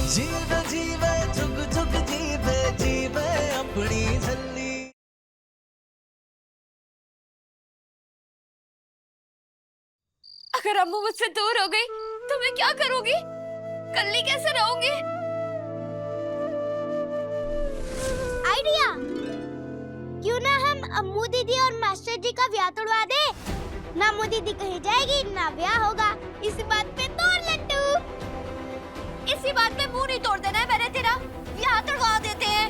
जीवे जीवे जुग जुग जीवे जीवे अपनी झल्ली। अगर अम्मू मुझसे दूर हो गई तो मैं क्या करूंगी? कल्ली कैसे रहूंगी? आइडिया, क्यों ना हम अम्मू दीदी और मास्टर जी का ब्याह तोड़वा दे। ना अम्मू दीदी कहीं जाएगी ना ब्याह होगा। इसी बात पे तोड़ लड्डू। इसी बात पे मुंह नहीं तोड़ देना है मैंने तेरा। ब्याह तोड़वा देते हैं।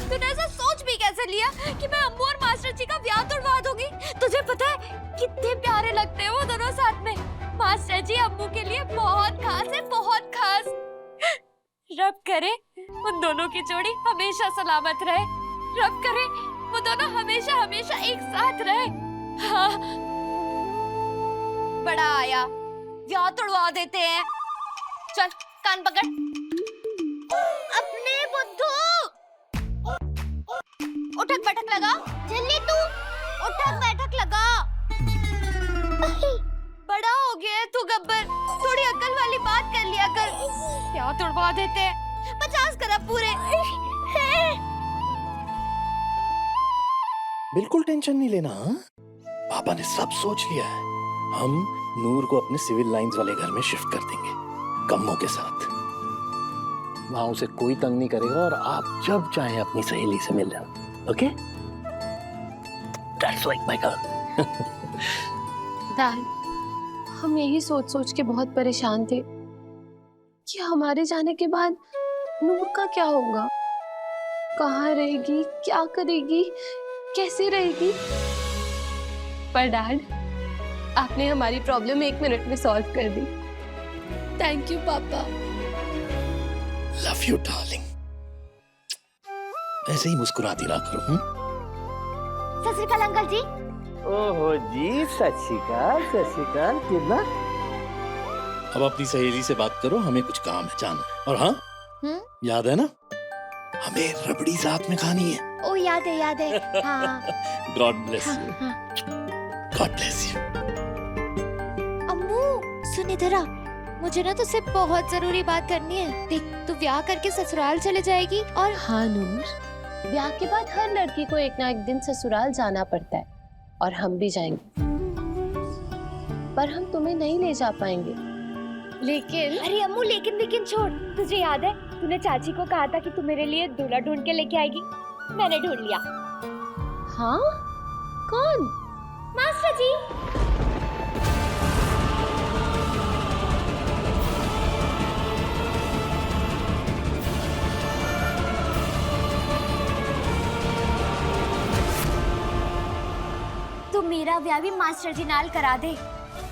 तूने ऐसा सोच भी कैसे लिया कि मैं अम्मू और मास्टर जी का ब्याह तोड़वा दूंगी? तुझे पता है कितने प्यारे लगते हैं वो दोनों साथ में। मास्टर जी अम्मू के लिए बहुत खास है, बहुत खास। रब करे उन दोनों की जोड़ी हमेशा सलामत रहे। रब करे वो दोनों हमेशा हमेशा एक साथ रहे। हाँ, बड़ा आया, ब्याह तोड़वा देते हैं। चल कान पकड़। अपने बुद्धू, उठक बैठक लगा। जल्दी तू उठक बैठक लगा। बड़ा हो गया है तू गब्बर, थोड़ी अक्ल वाली बात कर लिया कर। क्या तोड़वा देते हैं, 50 करब पूरे। बिल्कुल टेंशन नहीं लेना। हाँ? पापा ने सब सोच लिया है। हम नूर को अपने सिविल लाइंस वाले घर में शिफ्ट कर देंगे, कम्मों के साथ। वहां उसे कोई तंग नहीं करेगा और आप जब चाहें अपनी सहेली से मिल जाओ। Okay? That's like my girl. Dad, हम यही सोच सोच के बहुत परेशान थे कि हमारे जाने के बाद नूर का क्या होगा, कहाँ रहेगी, क्या करेगी, कैसे रहेगी। पर डैड, आपने हमारी प्रॉब्लम 1 मिनट में सॉल्व कर दी। थैंक यू पापा। Love you darling. ऐसे ही मुस्कुराती रहा करो। सत श्री अकाल अंकल जी। ओहो जी, सत श्री अकाल। कितना? अब अपनी सहेली से बात करो, हमें कुछ काम है, जाना है। और हाँ, याद है ना, हमें रबड़ी साथ में खानी है। ओ याद है। हाँ। God bless you. God bless you. Ammu सुन इधर आ, मुझे ना तुझसे बहुत जरूरी बात करनी है। देख, तू ब्याह करके ससुराल चले जाएगी और हाँ नूर, ब्याह के बाद हर लड़की को एक ना एक दिन ससुराल जाना पड़ता है और हम भी जाएंगे। पर हम तुम्हें नहीं ले जा पाएंगे। लेकिन अरे अम्मू, लेकिन छोड़। तुझे याद है तूने चाची को कहा था कि तू मेरे लिए दूल्हा ढूंढ के लेके आएगी? मैंने ढूंढ लिया। हाँ? कौन? मास्टर जी। तू मेरा ब्याह भी मास्टर जी नाल करा दे।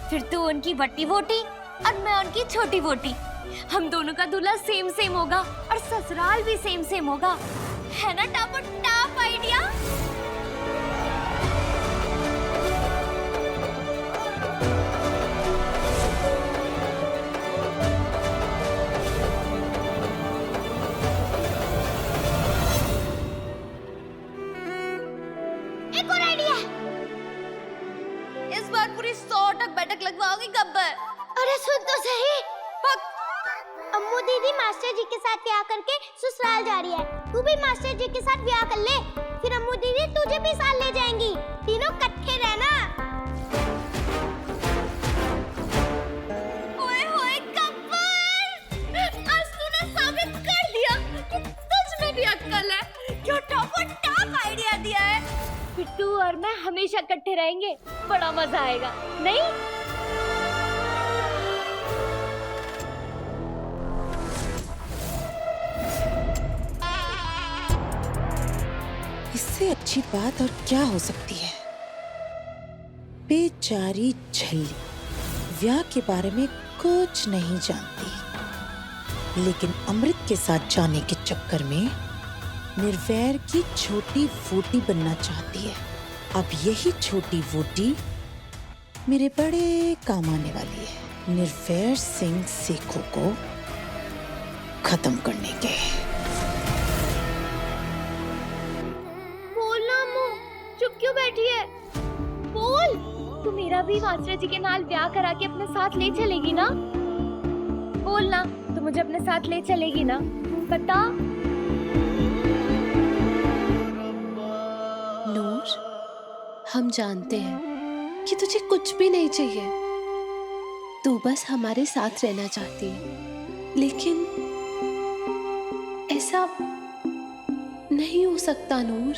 फिर तू उनकी बट्टी वोटी और मैं उनकी छोटी वोटी। हम दोनों का दूल्हा सेम होगा और ससुराल भी सेम होगा। है ना टाप आइडिया? एक और आइडिया। इस बार पूरी 100 टक बैठक लगवाओगी गब्बर। अरे सुन तो सही। अम्मू दीदी मास्टर जी के साथ ब्याह करके ससुराल जा रही है। तू भी मास्टर जी के साथ ब्याह कर ले, फिर अम्मू दीदी तुझे भी साथ ले जाएंगी। तीनों इकट्ठे रहना। ओए होए गब्बर, आज तूने साबित कर दिया कि तुझ में भी अक्ल है। क्यों टॉप आइडिया दिया है। फिर तू और मैं हमेशा इकट्ठे रहेंगे, बड़ा मजा आएगा। नहीं? इससे अच्छी बात और क्या हो सकती है। बेचारी झल्ली ब्याह के बारे में कुछ नहीं जानती, लेकिन अमृत के साथ जाने के चक्कर में निर्वैर की छोटी वोटी बनना चाहती है। अब यही छोटी वोटी मेरे बड़े काम आने वाली है, निर्वैर सिंह सेखों को खत्म करने के। बोलना अम्मू, चुप क्यों बैठी है? बोल। तू मेरा भी मास्टर जी के नाल ब्याह करा के अपने साथ ले चलेगी ना? बोलना। तो मुझे अपने साथ ले चलेगी ना? बता। नूर, हम जानते हैं कि तुझे कुछ भी नहीं चाहिए, तू बस हमारे साथ रहना चाहती है, लेकिन ऐसा नहीं हो सकता नूर।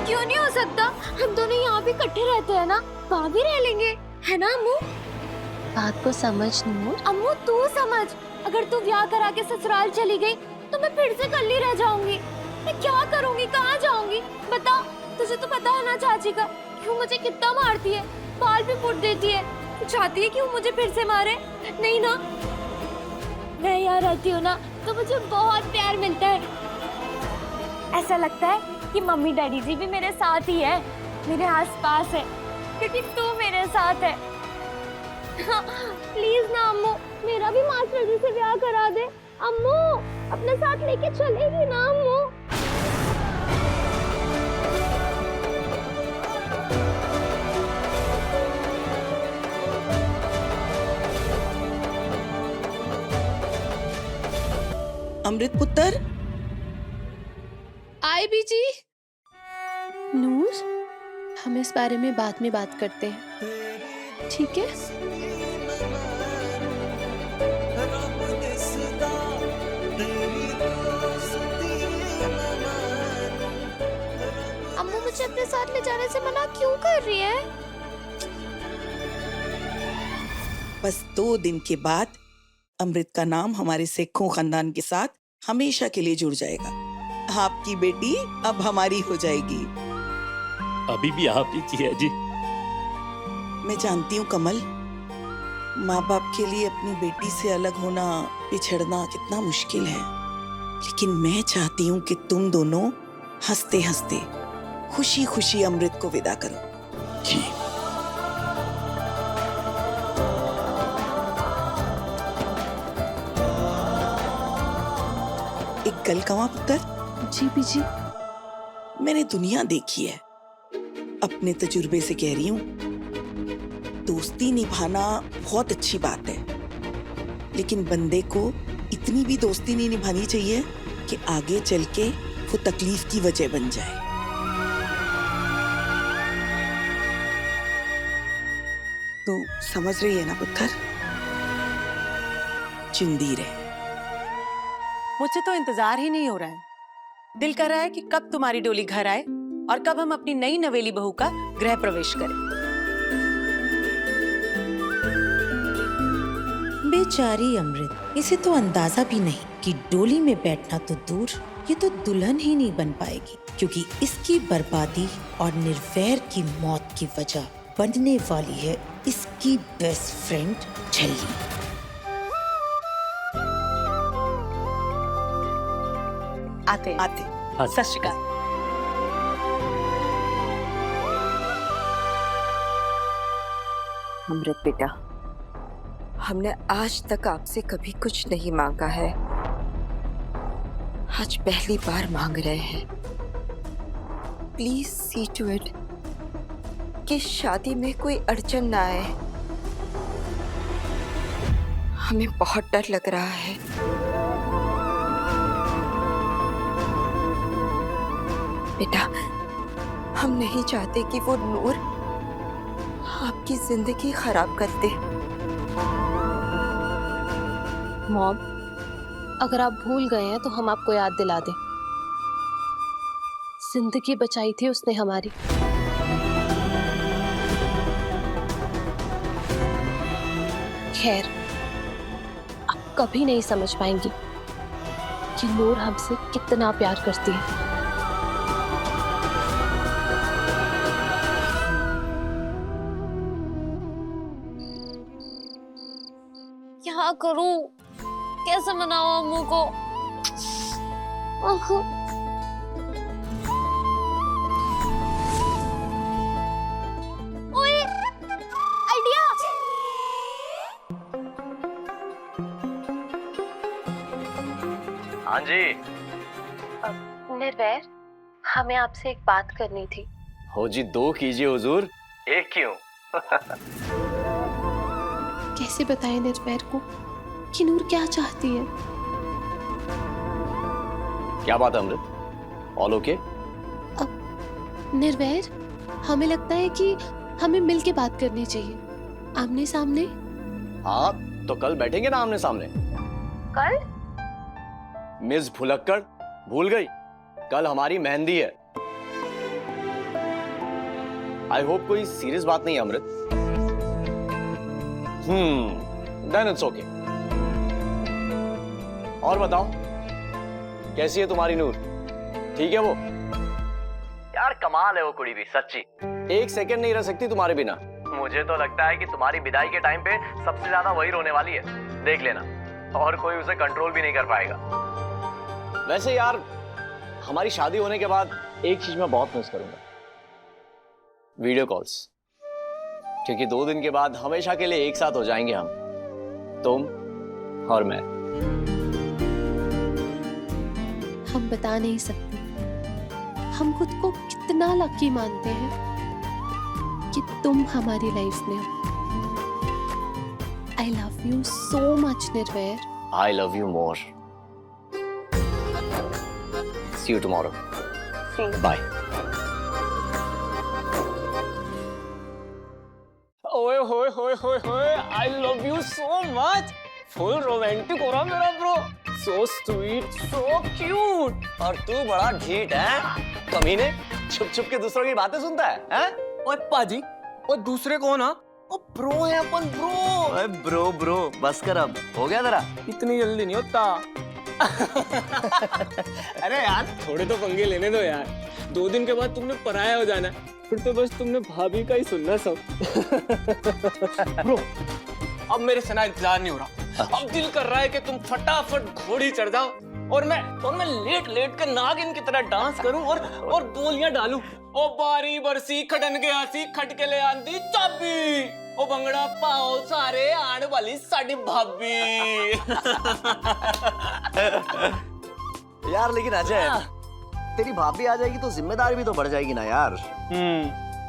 क्यों नहीं हो सकता? हम दोनों यहाँ भी इकट्ठे रहते हैं ना, वहाँ भी रह लेंगे, है ना अम्मू? बात को समझ नूर। अम्मू तू समझ, अगर तू ब्याह करा के ससुराल चली गई तो मैं फिर से कल्ली रह जाऊंगी। मैं क्या करूंगी, कहाँ जाऊंगी? बता। तुझे तो पता है ना चाची का क्यों मुझे कितना मारती है, बाल भी फूट देती है। तू चाहती है कि वो मुझे फिर से मारे? नहीं ना। मैं यहाँ रहती हूँ ना तो मुझे बहुत प्यार मिलता है। ऐसा लगता है कि मम्मी डैडी जी भी मेरे साथ ही है, मेरे आसपास है, क्योंकि तू मेरे साथ है। प्लीज ना अम्मू, मेरा भी मास्टर जी से ब्याह करा दे। अम्मू अपने साथ लेके चलेगी ना अम्मू? अमृत पुत्र, आए बीजी। नूर, हम इस बारे में बाद में बात करते हैं, ठीक है? अम्मू मुझे अपने साथ ले जाने से मना क्यों कर रही है? बस 2 दिन के बाद अमृत का नाम हमारे सिखों खानदान के साथ हमेशा के लिए जुड़ जाएगा। आपकी बेटी अब हमारी हो जाएगी। अभी भी आप ही की है जी। मैं जानती हूँ कमल, माँ बाप के लिए अपनी बेटी से अलग होना, बिछड़ना कितना मुश्किल है, लेकिन मैं चाहती हूँ कि तुम दोनों हंसते हंसते खुशी खुशी अमृत को विदा करो। जी। एक गल कवां पुत्र, जी बीजी। मैंने दुनिया देखी है, अपने तजुर्बे से कह रही हूँ, दोस्ती निभाना बहुत अच्छी बात है, लेकिन बंदे को इतनी भी दोस्ती नहीं निभानी चाहिए कि आगे चल के वो तकलीफ की वजह बन जाए। तो समझ रही है ना पुत्र? जिंदी रहे। मुझसे तो इंतजार ही नहीं हो रहा है। दिल कर रहा है कि कब तुम्हारी डोली घर आए और कब हम अपनी नई नवेली बहू का गृह प्रवेश करें। बेचारी अमृत, इसे तो अंदाजा भी नहीं कि डोली में बैठना तो दूर, ये तो दुल्हन ही नहीं बन पाएगी, क्योंकि इसकी बर्बादी और निर्वैर की मौत की वजह बनने वाली है इसकी बेस्ट फ्रेंड झल्ली। आते सत श्री अकाल। अमृत बेटा, हमने आज तक आपसे कभी कुछ नहीं मांगा है, आज पहली बार मांग रहे हैं। प्लीज सी टू इट कि शादी में कोई अड़चन ना आए। हमें बहुत डर लग रहा है। बेटा, हम नहीं चाहते कि वो नूर आपकी जिंदगी खराब कर दे। मॉम, अगर आप भूल गए हैं तो हम आपको याद दिला दें, जिंदगी बचाई थी उसने हमारी। खैर, आप कभी नहीं समझ पाएंगी कि नूर हमसे कितना प्यार करती है। क्या करूं? कैसे मनाऊं अम्मू को? ओए, आइडिया! हाँ जी। निर्वैर, हमें आपसे एक बात करनी थी। हो जी, 2 कीजिए हुजूर, 1 क्यों? कैसे बताएं निर्वैर को कि नूर क्या चाहती है? क्या बात है अमृत? All okay? निर्वैर, हमें लगता है कि हमें मिल के बात करनी चाहिए, आमने सामने। हाँ, तो कल बैठेंगे ना आमने सामने। कल? मिस भुलक्कड़, भूल गई? कल हमारी मेहंदी है। आई होप कोई सीरियस बात नहीं है अमृत। Then it's okay. और बताओ, कैसी है तुम्हारी नूर? ठीक है वो? यार कमाल है वो कुड़ी भी, सच्ची। 1 सेकंड नहीं रह सकती तुम्हारे बिना। मुझे तो लगता है कि तुम्हारी विदाई के टाइम पे सबसे ज्यादा वही रोने वाली है, देख लेना। और कोई उसे कंट्रोल भी नहीं कर पाएगा। वैसे यार, हमारी शादी होने के बाद एक चीज मैं बहुत मिस करूंगा, वीडियो कॉल्स। क्योंकि 2 दिन के बाद हमेशा के लिए एक साथ हो जाएंगे हम, तुम और मैं। हम बता नहीं सकते हम खुद को कितना लकी मानते हैं कि तुम हमारी लाइफ में हो। I love you so much Nirvair. I love you more. See you tomorrow. Bye. ओए होए होए होए होए, I love you so much. Full romantic हो रहा मेरा bro. So sweet, so cute. और तू बड़ा ढीठ है, कमीने। छुप छुप के दूसरों की बातें सुनता है, हैं? ओए पाजी, ओए दूसरे कौन? ओ ब्रो है अपन, ब्रो। ओए ब्रो ब्रो, बस कर अब, हो गया तेरा? इतनी जल्दी नहीं होता। अरे यार, थोड़े तो पंगे लेने दो यार। 2 दिन के बाद तुमने पराया हो जाना, फिर तो बस तुमने भाभी का ही सुनना सब। ब्रो, अब मेरे से ना इंतजार नहीं हो रहा। अब दिल कर रहा है कि तुम फटाफट घोड़ी चढ़ जाओ और मैं लेट लेट कर नागिन की तरह डांस करूं और गोलियां डालूं। ओ बारी बरसी खटन गया सी, खटके ले आंदी चाबी। ओ बंगड़ा पाओ सारे, आने वाली साडी भाभी। यार लेकिन अजय, तेरी भाभी आ जाएगी तो जिम्मेदारी भी तो बढ़ जाएगी ना यार।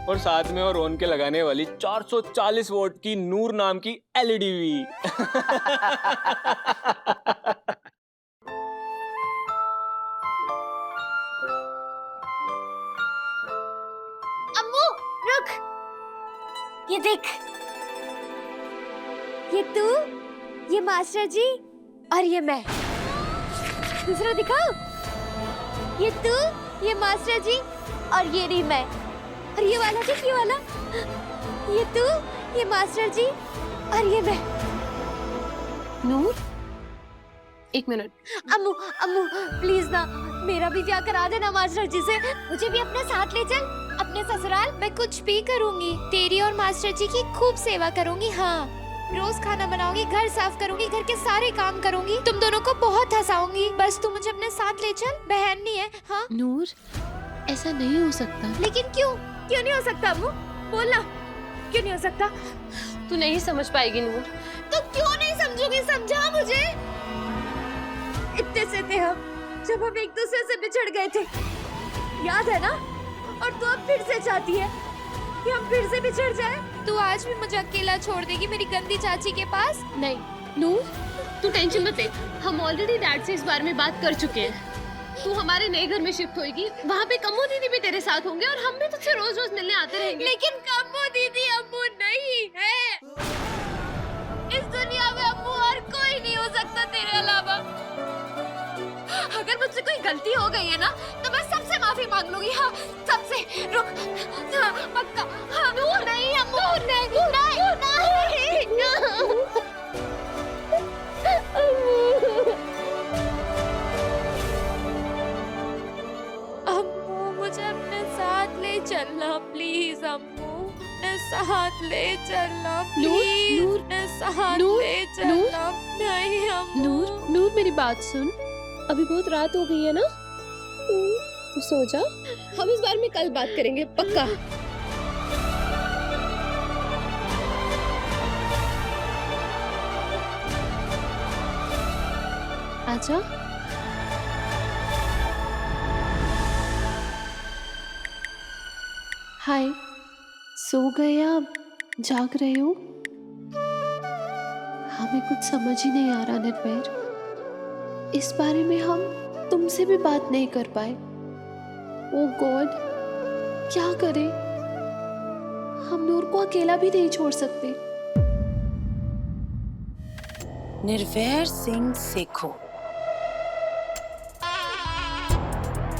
और साथ में और रोन के लगाने वाली 440 वोल्ट की नूर नाम की LED भी। अम्मू रुक, ये देख, ये तू, ये मास्टर जी और ये मैं। दूसरा दिखाओ, ये तू, ये मास्टर जी और ये रही मैं। और ये वाला देख, ये वाला, ये तू, ये मास्टर जी और ये मैं। नूर, 1 मिनट। अम्मू अम्मू प्लीज ना, मेरा भी ब्याह करा देना मास्टर जी से। मुझे भी अपने साथ ले चल, अपने ससुराल। मैं कुछ भी करूंगी, तेरी और मास्टर जी की खूब सेवा करूंगी। हाँ, रोज खाना बनाऊंगी, घर साफ करूंगी, घर के सारे काम करूंगी, तुम दोनों को बहुत हंसाऊंगी। बस तू मुझे अपने साथ ले चल, बहन नहीं है। हाँ नूर, ऐसा नहीं हो सकता। लेकिन क्यों क्यों नहीं हो सकता अम्मू? बोलना, क्यों नहीं हो सकता? तू नहीं समझ पाएगी नूर। तो क्यों नहीं समझोगी? समझा मुझे। इतने से थे हम जब हम एक दूसरे से बिछड़ गए थे, याद है ना? और तू अब फिर से चाहती है कि हम फिर से बिछड़ जाए? तू आज भी मुझे अकेला छोड़ देगी मेरी गंदी चाची के पास? नहीं नूर, तू टेंशन मत ले। हम ऑलरेडी डैड से इस बारे में बात कर चुके हैं। तू हमारे नए घर में शिफ्ट होएगी, वहाँ पे कम्मो दीदी भी तेरे साथ होंगे और हम भी तुझसे रोज रोज मिलने आते रहेंगे। लेकिन कम्मो दीदी अम्मू नहीं है। इस दुनिया में अम्मू और कोई नहीं हो सकता तेरे अलावा। अगर मुझसे कोई गलती हो गई है ना, तो मैं सबसे माफी मांग लूंगी। हाँ, सबसे। रुक, हाँ, पक्का। हाँ, नूर नहीं अम्मू, नहीं, अम्मू मुझे अपने साथ ले चलना प्लीज। अम्मू अपने साथ ले चलना प्लीज। नूर, अपने साथ नूर, ले चलना। नहीं अम्मू। नूर, नूर मेरी बात सुन। अभी बहुत रात हो गई है ना, तू सो जा। हम इस बारे में कल बात करेंगे, पक्का। आजा। हाय, सो गए या जाग रहे हो? हमें कुछ समझ ही नहीं आ रहा निर्भय। इस बारे में हम तुमसे भी बात नहीं कर पाए। ओ गॉड, क्या करें? हम नूर को अकेला भी नहीं छोड़ सकते। निर्वैर सिंह सेखो,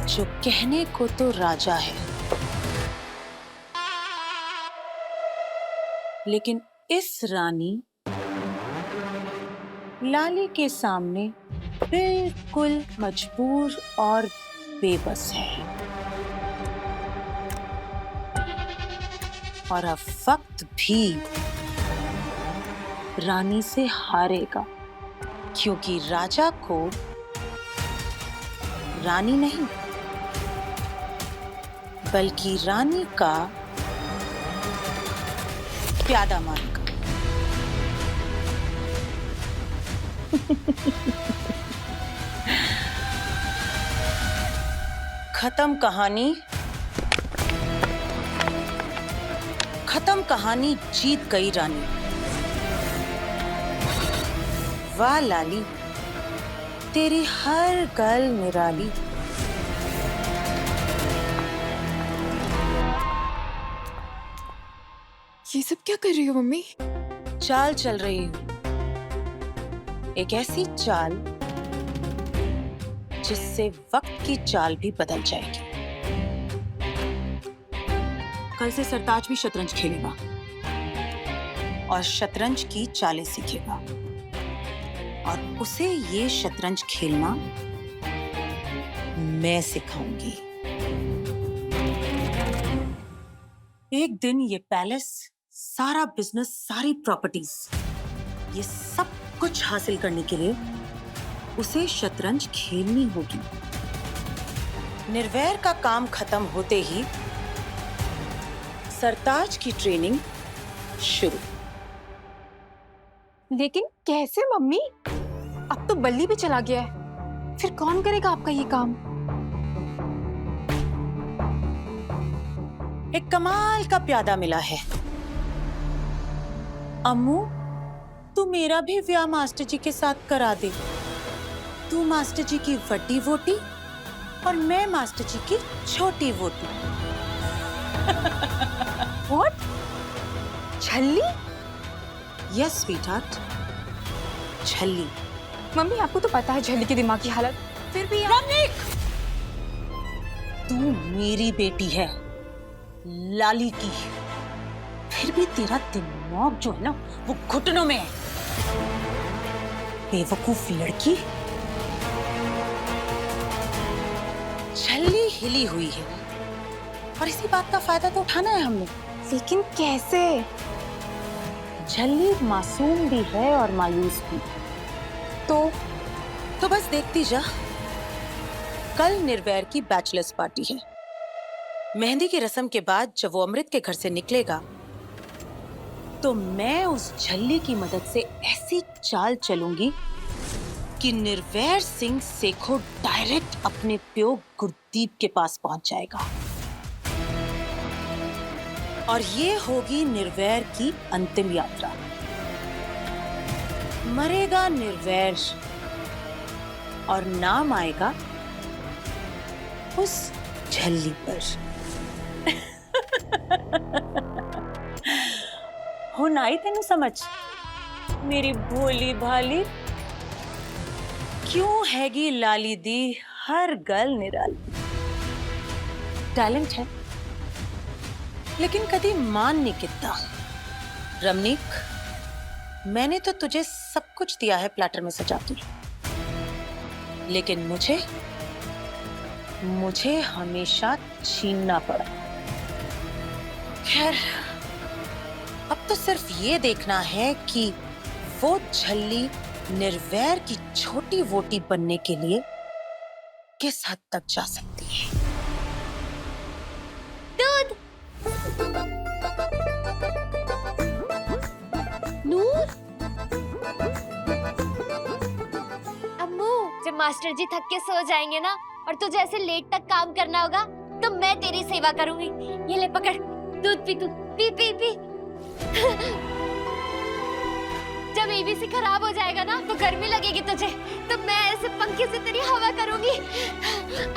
जो कहने को तो राजा है, लेकिन इस रानी लाली के सामने बिल्कुल मजबूर और बेबस है। और अब वक्त भी रानी से हारेगा, क्योंकि राजा को रानी नहीं बल्कि रानी का प्यादा मानेगा। खत्म कहानी, खत्म कहानी, जीत गई रानी। वाह लाली, तेरी हर गल निराली। ये सब क्या कर रही हो मम्मी? चाल चल रही हूं, एक ऐसी चाल जिससे वक्त की चाल भी बदल जाएगी। कल से सरताज भी शतरंज खेलेगा और शतरंज की चालें सीखेगा, और उसे ये शतरंज खेलना मैं सिखाऊंगी। एक दिन ये पैलेस, सारा बिजनेस, सारी प्रॉपर्टीज, ये सब कुछ हासिल करने के लिए उसे शतरंज खेलनी होगी। निर्वैर का काम खत्म होते ही सरताज की ट्रेनिंग शुरू। लेकिन कैसे मम्मी? अब तो बल्ली भी चला गया है, फिर कौन करेगा आपका ये काम? एक कमाल का प्यादा मिला है। अम्मू, तू मेरा भी ब्याह मास्टर जी के साथ करा दे। तू मास्टर जी की बड़ी वोटी और मैं मास्टर जी की छोटी वोटी। What? छल्ली? यस स्वीटहार्ट, छल्ली। मम्मी आपको तो पता है छल्ली की दिमाग की हालत, फिर भी तू मेरी बेटी है, लाली की, फिर भी तेरा दिमाग जो है ना वो घुटनों में है। बेवकूफ लड़की। छल्ली हिली हुई है और इसी बात का फायदा तो उठाना है हमने। लेकिन कैसे? छल्ली मासूम भी है और मायूस भी। तो बस देखती जा। कल निर्वैर की बैचलर्स पार्टी है। मेहंदी की रस्म के बाद जब वो अमृत के घर से निकलेगा तो मैं उस झल्ली की मदद से ऐसी चाल चलूंगी कि निर्वैर सिंह सेखो डायरेक्ट अपने प्यो गुरदीप के पास पहुंच जाएगा। और ये होगी निर्वैर की अंतिम यात्रा। मरेगा निर्वैर और नाम आएगा उस झल्ली पर। हुन आई तेनू समझ मेरी भोली भाली? क्यों हैगी लाली दी हर गल निराली? टैलेंट है लेकिन कभी मान नहीं किता। रमनीक, मैंने तो तुझे सब कुछ दिया है प्लेटर में सजा के, लेकिन मुझे हमेशा छीनना पड़ा। खैर, अब तो सिर्फ ये देखना है कि वो झल्ली निर्वैर की छोटी वोटी बनने के लिए किस हद तक जा सकती है। दूध। नूर, अम्मू, जब मास्टर जी थक के सो जाएंगे ना और तुझे ऐसे लेट तक काम करना होगा तो मैं तेरी सेवा करूंगी। ये ले पकड़। दूध पी, दूध पी पी पी। जब एबीसी खराब हो जाएगा ना तो गर्मी लगेगी तुझे, तो मैं ऐसे पंखे से तेरी हवा करूंगी।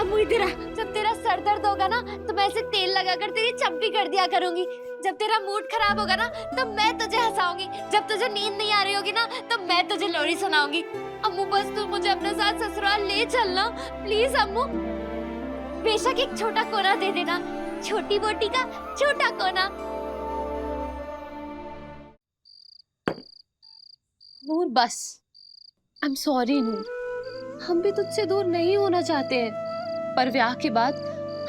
अम्मू इधर आ, जब तेरा सर दर्द होगा ना तो मैं ऐसे तेल लगाकर तेरी चंपी कर दिया करूंगी। जब तेरा मूड खराब होगा ना तो मैं तुझे हंसाऊंगी। जब तुझे नींद नहीं आ रही होगी ना तो मैं तुझे लोरी सुनाऊंगी। अम्मू बस तू मुझे अपने साथ ससुराल ले चलना प्लीज अम्मू। बेशक एक छोटा कोना दे देना, छोटी बोटी का छोटा कोना। नूर बस, आई एम सॉरी नूर, हम भी तुझसे दूर नहीं होना चाहते हैं, पर ब्याह के बाद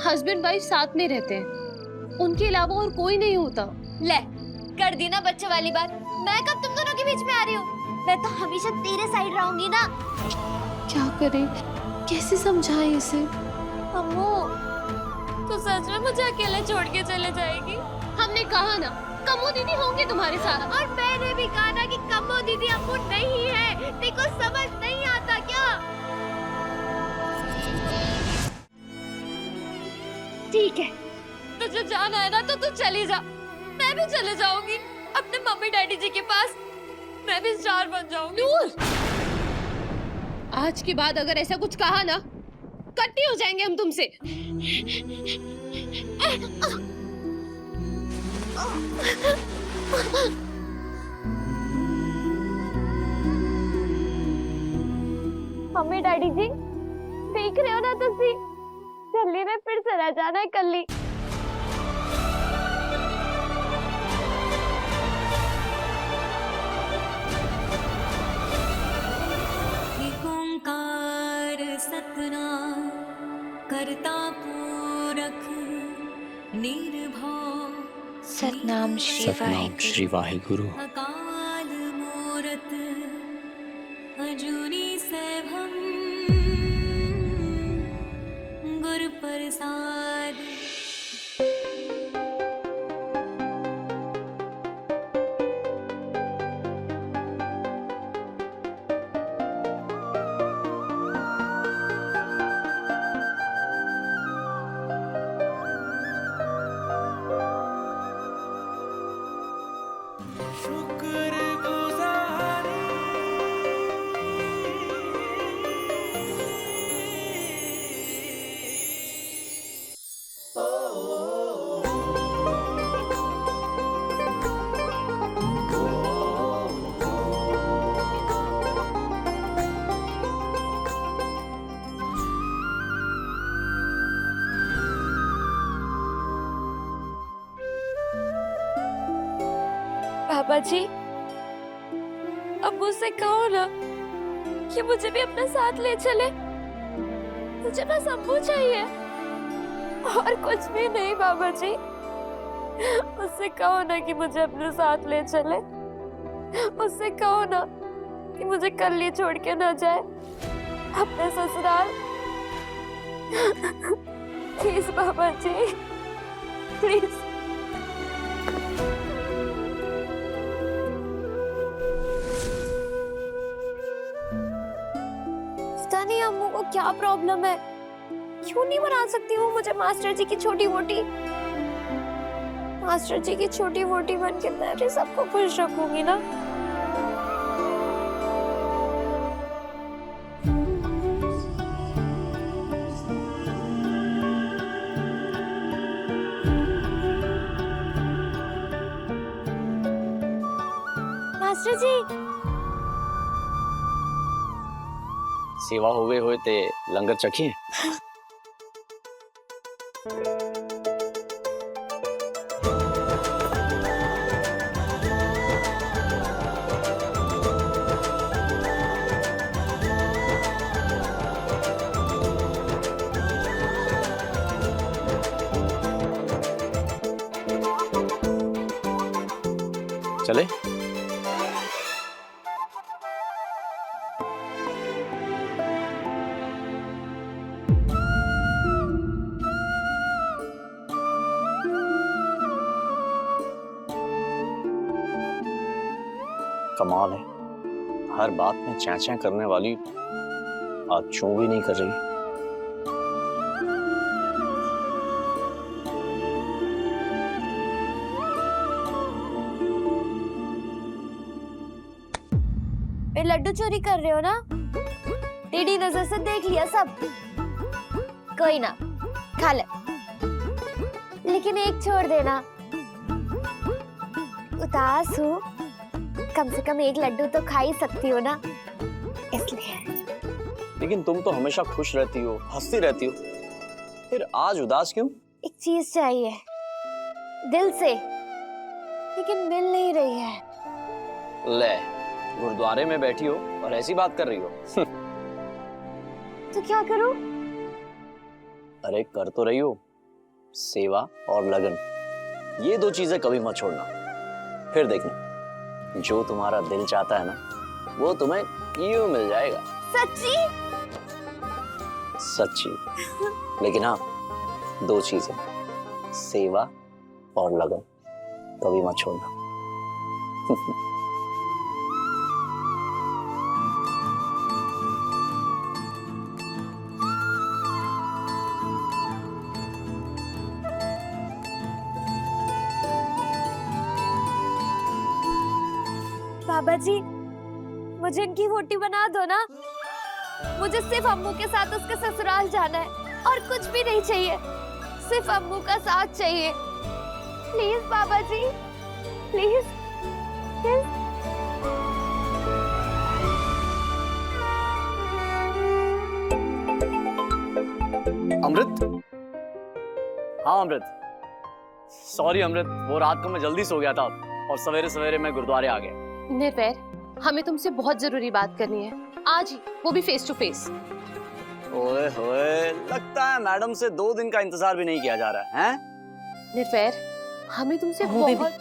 हस्बैंड वाइफ साथ में रहते हैं, उनके अलावा और कोई नहीं होता। ले कर दी ना बच्चे वाली बात। मैं कब तुम दोनों के बीच में आ रही हूँ? मैं तो हमेशा तेरे साइड रहूंगी ना। क्या करें, कैसे समझाएं इसे? अम्मू तो सच में मुझे अकेले छोड़ के चले जाएगी? हमने कहा ना कम्मो दीदी होंगे तुम्हारे साथ। और मैंने भी कहा ना कि कम्मो दीदी अम्मू नहीं है। देखो समझ नहीं आता क्या? ठीक है, तुझे जाना है ना तो तू चली जा, मैं भी चले जाऊंगी अपने मम्मी डैडी जी के पास। मैं भी स्टार बन जाऊंगी। नूर, आज के बाद अगर ऐसा कुछ कहा ना कट्टी हो जाएंगे हम तुमसे। मम्मी डैडी जी देख रहे हो ना तुसी, दिल्ली में फिर से रह जाना है कल्ली। ओंकार सतनाम करता पूरख निर्भव सतनाम श्री वाहिगुरु। अकाल मूरत अजूनी सैभम गुरु प्रसाद। पापा जी अब मुझसे कहो ना कि मुझे भी अपने साथ ले चले। मुझे बस अम्मू चाहिए और कुछ भी नहीं। बाबा जी उससे कहो ना कि मुझे अपने साथ ले चले। उससे कहो ना कि मुझे कल्ली छोड़ के ना जाए अपने ससुराल। Please Baba ji please. पता नहीं अम्मू को क्या प्रॉब्लम है, क्यों नहीं बना सकती वो मुझे मास्टर जी की छोटी मोटी। मास्टर जी की छोटी मोटी बन के मैं भी सबको खुश रखूंगी ना। मास्टर जी सेवा होवे होए ते लंगर चखिए। चले कमाल है, हर बात में चैं चैं करने वाली आज चूं भी नहीं कर रही। लड्डू चोरी कर रहे हो ना? टेढ़ी नजर से देख लिया सब। कोई ना, खा ले। लेकिन एक छोड़ देना, उदास हूँ, कम से कम एक लड्डू तो खा ही सकती हो ना, इसलिए। लेकिन तुम तो हमेशा खुश रहती हो, हंसती रहती हो, फिर आज उदास क्यों? एक चीज चाहिए दिल से, लेकिन मिल नहीं रही है। ले, गुरुद्वारे में बैठी हो और ऐसी बात कर रही हो। तो क्या करूं? अरे कर तो रही हो, सेवा और लगन, ये दो चीजें कभी मत छोड़ना। फिर देखना, जो तुम्हारा दिल चाहता है ना, वो तुम्हें यूं मिल जाएगा। सच्ची? सच्ची। लेकिन हाँ, दो चीजें, सेवा और लगन, कभी मत छोड़ना। बाबा जी, मुझे इनकी फोटो बना दो ना। मुझे सिर्फ अम्मू के साथ उसके ससुराल जाना है और कुछ भी नहीं चाहिए, सिर्फ अम्मू का साथ चाहिए। Please Baba ji, please please. Amrit? हाँ अमृत, सॉरी अमृत, वो रात को मैं जल्दी सो गया था और सवेरे सवेरे मैं गुरुद्वारे आ गया। निर्वैर, हमें तुमसे बहुत जरूरी बात करनी है, आज ही, वो भी फेस टू फेस। ओए होए, लगता है मैडम से 2 दिन का इंतजार भी नहीं किया जा रहा है, हैं? निर्वैर, हमें तुमसे बहुत।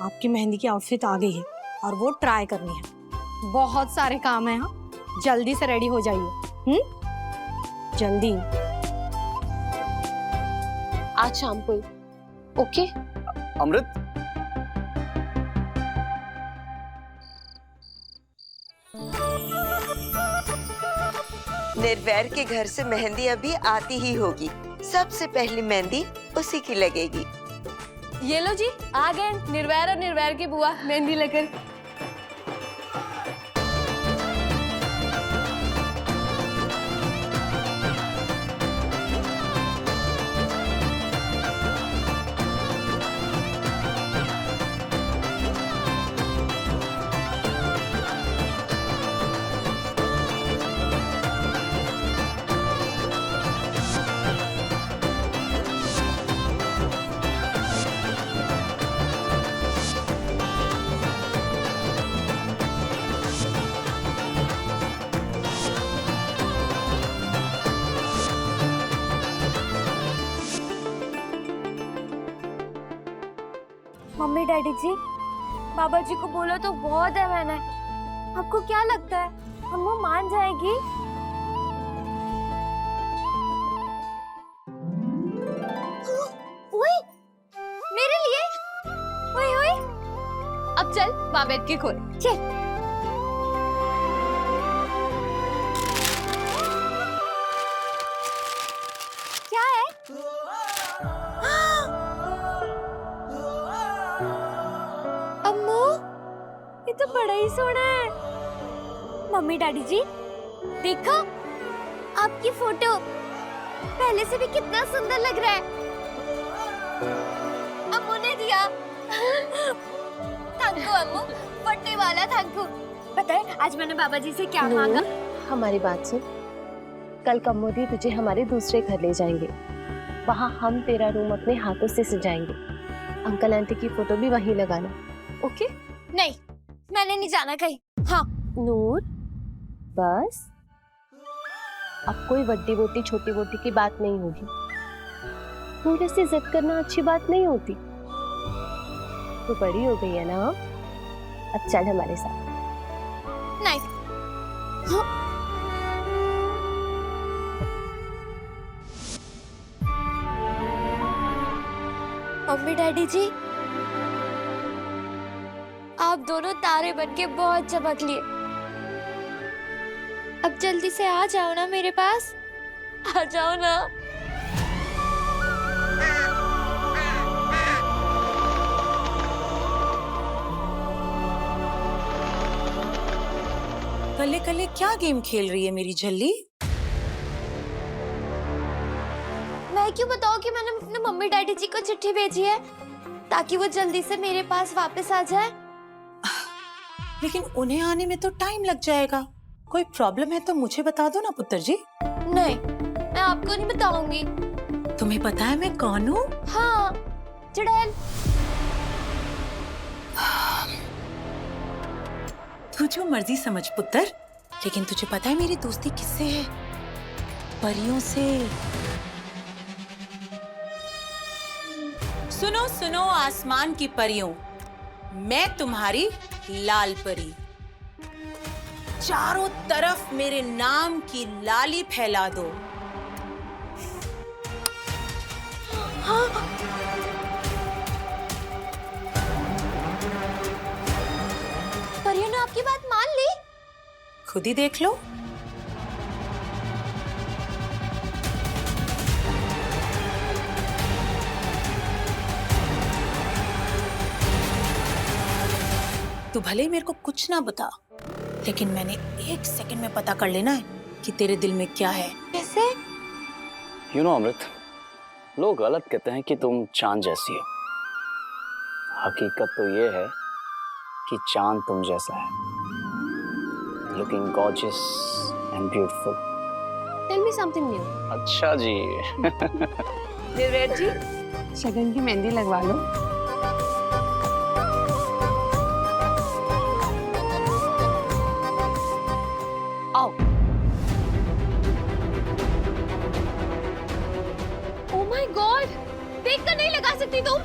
आपकी मेहंदी की आउटफिट आ गई है और वो ट्राई करनी है। बहुत सारे काम है, हाँ, जल्दी से रेडी हो जाइए। जल्दी। आज शाम को। ओके अमृत? निर्वैर के घर से मेहंदी अभी आती ही होगी, सबसे पहली मेहंदी उसी की लगेगी। ये लो जी, आ गए निर्वैर और निर्वैर की बुआ मेहंदी लेकर। मम्मी डैडी जी, बाबा जी को बोलो तो बहुत है मैंने। आपको क्या लगता है अम्मू मान जाएगी? ओए, मेरे लिए? ओए ओए, अब चल बाबेट के खोल। चल। क्या है? अम्मू, ये तो बड़ा ही सोना है। मम्मी डैडी जी, देखो आपकी फोटो पहले से भी कितना सुंदर लग रहा है। अम्मू ने दिया। थैंक यू अम्मू, बर्थडे वाला थैंक यू। पता है आज मैंने बाबा जी से क्या मांगा? हमारी बात सुन, कल कमोदी तुझे हमारे दूसरे घर ले जाएंगे, वहाँ हम तेरा रूम अपने हाथों से सजाएंगे। अंकल आंटी की फोटो भी वहीं लगाना, ओके? नहीं, मैंने नहीं जाना कहीं। हाँ नूर, बस अब कोई बड्डी बोटी छोटी बोटी की बात नहीं होगी। नूर, ऐसे जिद करना अच्छी बात नहीं होती। तो बड़ी हो गई है ना, अब चल हमारे साथ। नहीं। हाँ। मम्मी डैडी जी, आप दोनों तारे बनके बहुत चमक लिए। अब जल्दी से आ जाओ ना मेरे पास, आ जाओ ना। कले कले क्या गेम खेल रही है मेरी झल्ली? मैं क्यों बताऊं कि मैंने अपने मम्मी डैडी जी को चिट्ठी भेजी है ताकि वो जल्दी से मेरे पास वापस आ जाए। लेकिन उन्हें आने में तो टाइम लग जाएगा। कोई प्रॉब्लम है तो मुझे बता दो ना पुत्र जी। नहीं, मैं आपको नहीं बताऊंगी। तुम्हें पता है मैं कौन हूँ? हाँ, चुड़ैल। तू जो मर्जी समझ पुत्र, लेकिन तुझे पता है मेरी दोस्ती किससे है? परियों से। सुनो सुनो आसमान की परियों, मैं तुम्हारी लाल परी। चारों तरफ मेरे नाम की लाली फैला दो। हाँ। परियों ने आपकी बात मान ली? खुद ही देख लो। तू भले ही मेरे को कुछ ना बता, लेकिन मैंने 1 सेकंड में पता कर लेना है कि तेरे दिल में क्या है। कैसे? You know, अमृत, लोग गलत कहते हैं कि तुम चांद जैसी हो। हकीकत तो ये है कि चांद तुम जैसा है, looking gorgeous and beautiful. Tell me something new. अच्छा जी। निर्वेद जी, शगन की मेहंदी लगवा लो। आओ। Oh my God! देखकर नहीं लगा सकती तुम?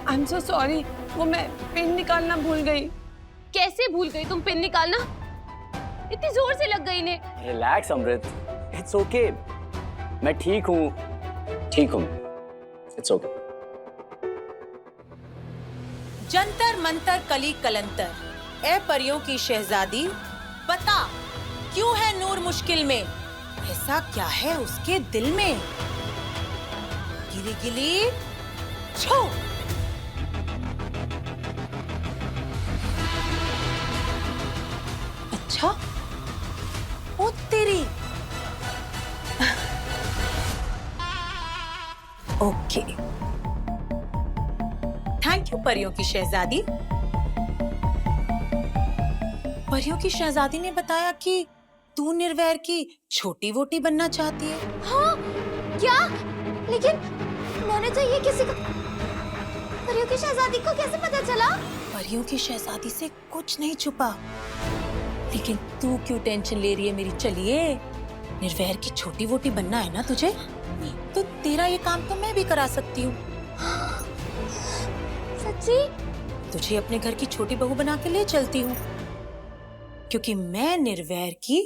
आई एम सो सॉरी, वो मैं पिन निकालना भूल गई। कैसे भूल गई तुम पिन निकालना? इतनी जोर से लग गई ने। Relax Amrit, it's okay. मैं ठीक हूँ, इट्स ओके। जंतर मंतर कली कलंतर, ए परियों की शहजादी, बता क्यों है नूर मुश्किल में? ऐसा क्या है उसके दिल में? गिली गिली छो। अच्छा, ओ तेरी। ओके, थैंक यू परियों की शहजादी। परियों की शहजादी ने बताया कि तू निर्वैर की छोटी वोटी बनना चाहती है। हाँ, क्या? लेकिन मैंने तो ये किसी को, परियों की शहजादी को कैसे पता चला? परियों की शहजादी से कुछ नहीं छुपा। लेकिन तू क्यों टेंशन ले रही है मेरी चलिए? निर्वैर की छोटी वोटी बनना है ना तुझे, तो तेरा ये काम तो मैं भी करा सकती हूँ। सच्ची? तुझे अपने घर की छोटी बहू बना के ले चलती हूँ, क्योंकि मैं निर्वैर की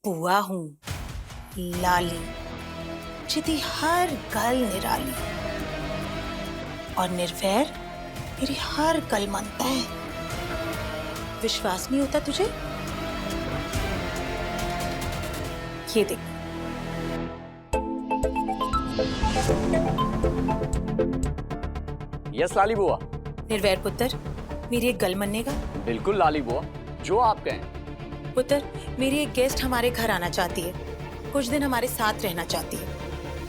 बुआ हूँ, लाली, जिदी हर गल निराली। और निर्वैर मेरी हर गल मानता है। विश्वास नहीं होता तुझे? ये देख। यस लाली बुआ। निर्वैर पुत्र, मेरी एक गल मनेगा? बिल्कुल लाली बुआ, जो आप कहें। पुत्र, मेरी एक गेस्ट हमारे घर आना चाहती है, कुछ दिन हमारे साथ रहना चाहती है।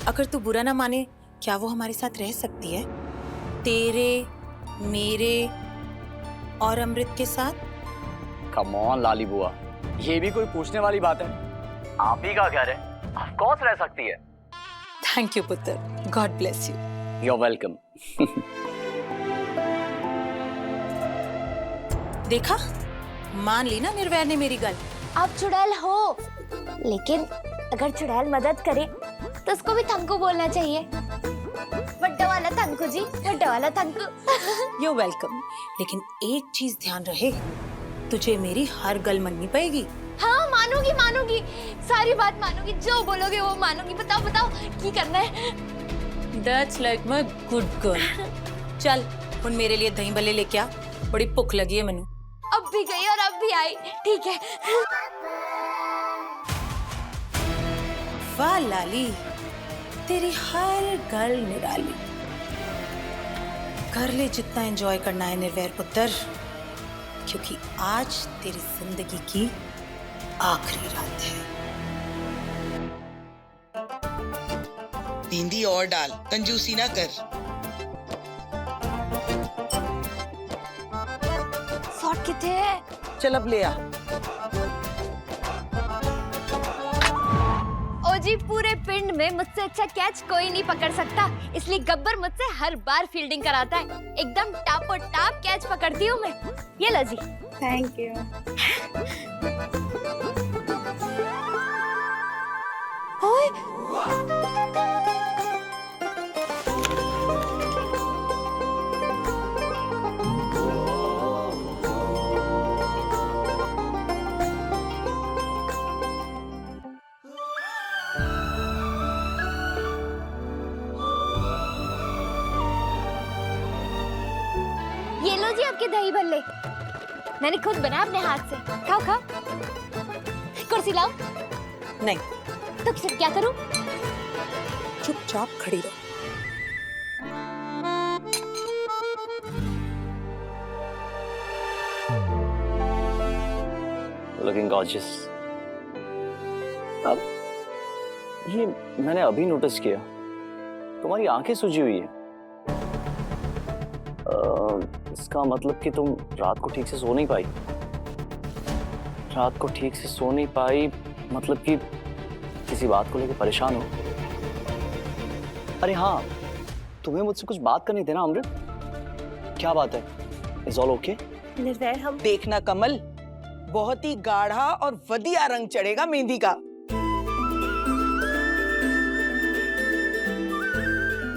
अगर तू बुरा ना माने, क्या वो हमारे साथ रह सकती है? तेरे, मेरे और अमृत के साथ? कम ऑन लाली बुआ, ये भी कोई पूछने वाली बात है? आप ही का घर है, ऑफ कोर्स रह सकती है। थैंक यू पुत्र, God bless you. You are welcome. देखा, मान ली ना निर्वैर ने मेरी गल। आप चुड़ैल हो, लेकिन अगर चुड़ैल मदद करे तो उसको भी थंकू बोलना चाहिए। बड्डा वाला थंकू जी, बड्डा वाला थंकू। You welcome. लेकिन एक चीज ध्यान रहे, तुझे मेरी हर गल माननी पड़ेगी। हाँ, मानूंगी मानूंगी, सारी बात मानूंगी, जो बोलोगे वो मानूंगी। बताओ बताओ की करना है? That's like my good girl। चल, हुन मेरे लिए दही भल्ले लेके आ, बड़ी भुख लगी है मैनू। अब भी गई और अब भी आई, ठीक है। वाह लाली, तेरी हर गल निराली। कर ले जितना एंजॉय करना है निर्वैर पुत्र, क्योंकि आज तेरी जिंदगी की आखिरी रात है। मेहंदी और डाल, कंजूसी ना कर। शॉट किथे है? चल अब ले आ। ओ जी, पूरे पिंड में मुझसे अच्छा कैच कोई नहीं पकड़ सकता, इसलिए गब्बर मुझसे हर बार फील्डिंग कराता है। एकदम टापो टाप कैच पकड़ती हूँ मैं। ये लो जी। Thank you. ओए, ये लो जी आपके दही भल्ले, मैंने खुद बनाया अपने हाथ से। खाओ खाओ। कुर्सी लाओ। नहीं, तो फिर क्या करूं? चुपचाप खड़ी रहो। Looking gorgeous. अब ये मैंने अभी नोटिस किया, तुम्हारी आंखें सूजी हुई है। इसका मतलब कि तुम रात को ठीक से सो नहीं पाई। रात को ठीक से सो नहीं पाई मतलब कि किसी बात को लेकर परेशान हो। अरे हाँ, तुम्हें मुझसे कुछ बात करनी थी ना अमृत? क्या बात है? Is all okay? निर्वैर, हम देखना कमल, बहुत ही गाढ़ा और वधिया रंग चढ़ेगा मेहंदी का।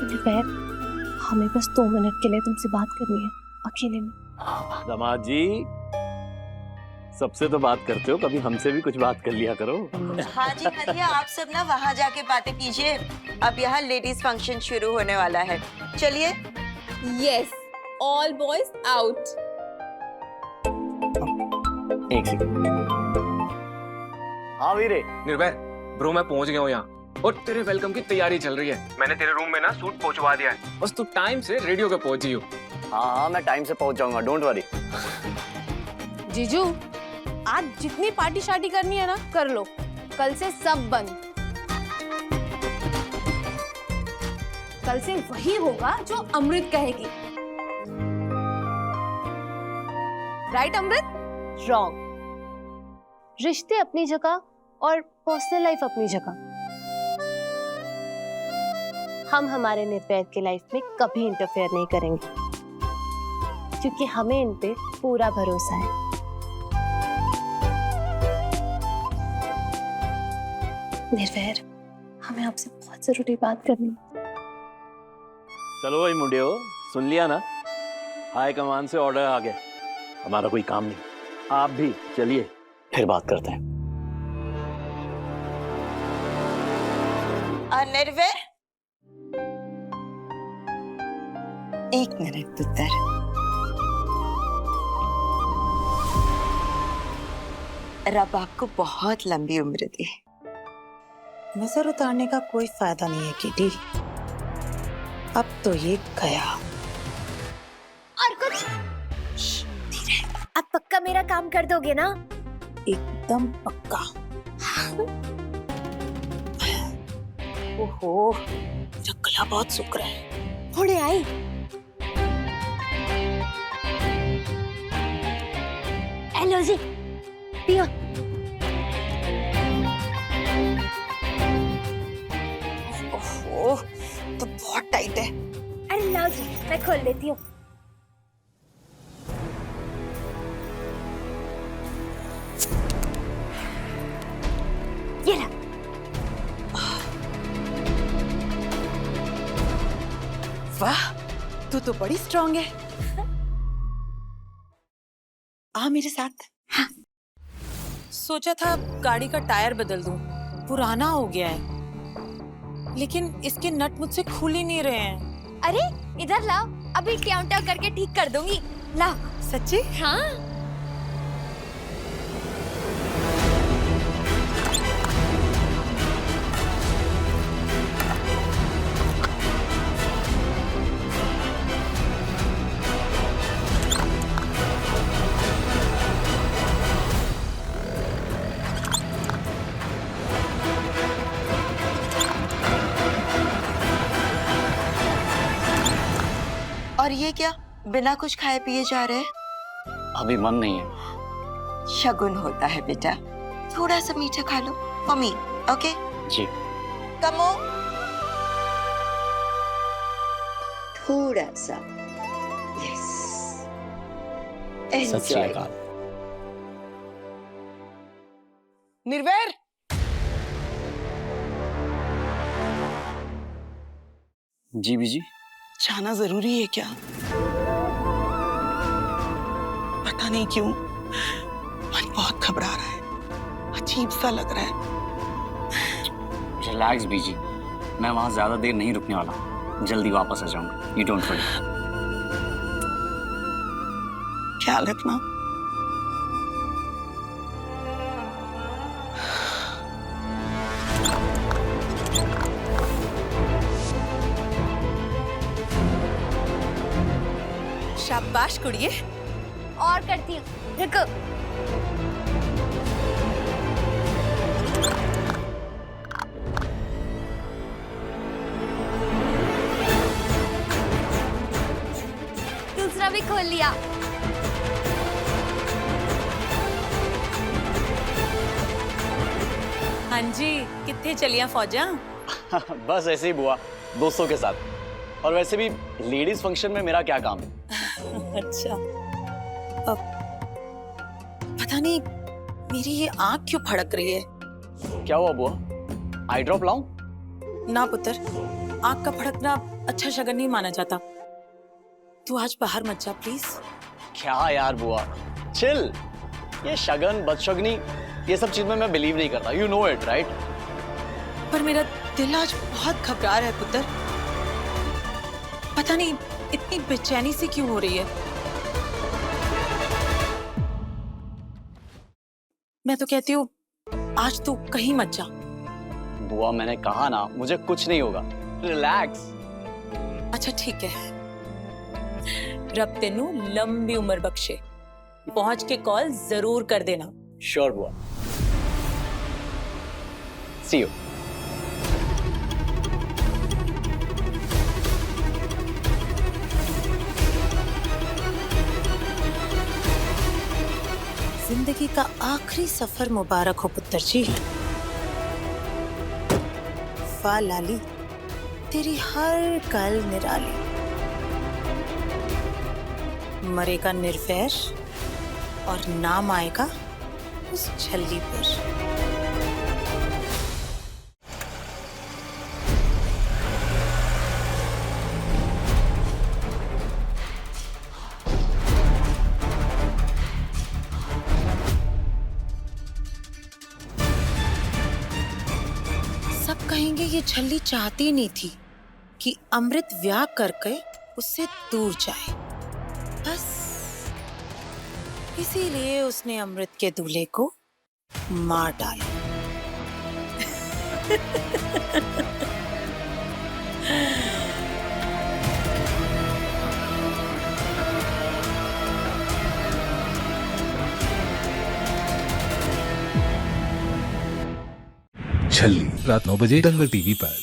निर्वैर, हमें बस 2 मिनट के लिए तुमसे बात करनी है, अकेले में। दामाद जी, सबसे तो बात करते हो, कभी हमसे भी कुछ बात कर लिया करो। हाँ जी करिए, आप सब ना वहाँ जाके बातें कीजिए। अब यहाँ लेडीज फंक्शन शुरू होने वाला है, चलिए। Yes, all boys out. एक सेकंड। हाँ वीरे। निर्भय ब्रो, मैं पहुंच गया हूँ यहाँ और तेरे वेलकम की तैयारी चल रही है। मैंने तेरे रूम में ना सूट पहुंचवा दिया है, बस तू टाइम से रेडियो पे पहुंची हो। हाँ, मैं टाइम से पहुंच जाऊंगा, डोंट वरी। जीजू, आज जितनी पार्टी शार्टी करनी है ना कर लो, कल से सब बंद। कल से वही होगा जो अमृत कहेगी। राइट अमृत? रॉन्ग। रिश्ते अपनी जगह और पर्सनल लाइफ अपनी जगह। हम हमारे निर्वैर की लाइफ में कभी इंटरफेयर नहीं करेंगे, क्योंकि हमें इन पे पूरा भरोसा है। निर्वैर, हमें आपसे बहुत जरूरी बात करनी है। चलो भाई मुंडियो, सुन लिया ना? हाई कमान से ऑर्डर आ गया, हमारा कोई काम नहीं। आप भी चलिए, फिर बात करते हैं। निर्वैर, एक मिनट पुत्र। रब आपको बहुत लंबी उम्र दे। नजर उतारने का कोई फायदा नहीं है किटी, अब तो ये गया। और कुछ? अब पक्का मेरा काम कर दोगे ना? एकदम पक्का। ओहो, मेरा गला बहुत सूख रहा है। थोड़े आई। हेलो जी, पियो। ओहो, तो बहुत टाइट है। अरे लाओ जी, मैं खोल देती हूँ। ये ला। वाह, तू तो बड़ी स्ट्रांग है। आ मेरे साथ। हाँ। सोचा था गाड़ी का टायर बदल दूं, पुराना हो गया है, लेकिन इसके नट मुझसे खुल ही नहीं रहे हैं। अरे इधर लाओ, अभी ट्याउं करके ठीक कर दूंगी। लाओ। सच्ची? हाँ। और ये क्या बिना कुछ खाए पिए जा रहे हैं? अभी मन नहीं है। शगुन होता है बेटा, थोड़ा सा मीठा खा लो। मम्मी ओके जी। कमो थोड़ा सा। यस सत श्री एंजॉय। अकाल। निर्वैर, जी बीजी। जाना जरूरी है क्या? पता नहीं क्यों मन बहुत घबरा रहा है, अजीब सा लग रहा है। रिलैक्स बीजी, मैं वहां ज्यादा देर नहीं रुकने वाला, जल्दी वापस आ जाऊंगा। You don't worry. ख्याल रखना। शाबाश कुड़िए। और करती हूँ, रुको। दूसरा भी खोल लिया। हाँ जी, कितने चलिया फौजा? बस ऐसे ही बुआ, दोस्तों के साथ। और वैसे भी लेडीज फंक्शन में मेरा क्या काम है? अच्छा। अब पता नहीं मेरी ये आंख क्यों फड़क रही है। क्या हुआ बुआ? आई ड्रॉप लाऊं? ना पुत्र, आंख का फड़कना अच्छा शगन नहीं माना जाता। तू आज बाहर मत जा प्लीज। क्या यार बुआ, चिल। ये शगन बदशगनी ये सब चीज में मैं बिलीव नहीं करता। You know it right? पर मेरा दिल आज बहुत घबरा रहा है पुत्र। पता नहीं इतनी बेचैनी सी क्यों हो रही है। मैं तो कहती हूँ आज तू कहीं मत जा। बुआ मैंने कहा ना, मुझे कुछ नहीं होगा। रिलैक्स। अच्छा ठीक है, रब तेनू लंबी उम्र बख्शे। पहुंच के कॉल जरूर कर देना। श्योर बुआ। सी यू। जिंदगी का आखिरी सफर मुबारक हो पुत्र जी। वाह लाली, तेरी हर कल निराली। मरेगा निर्वैर और नाम आएगा उस छल्ली पर। सब कहेंगे ये छल्ली चाहती नहीं थी कि अमृत ब्याह करके उससे दूर जाए, बस इसीलिए उसने अमृत के दूल्हे को मार डाला। छल्ली रात 9 बजे दंगल टीवी पर।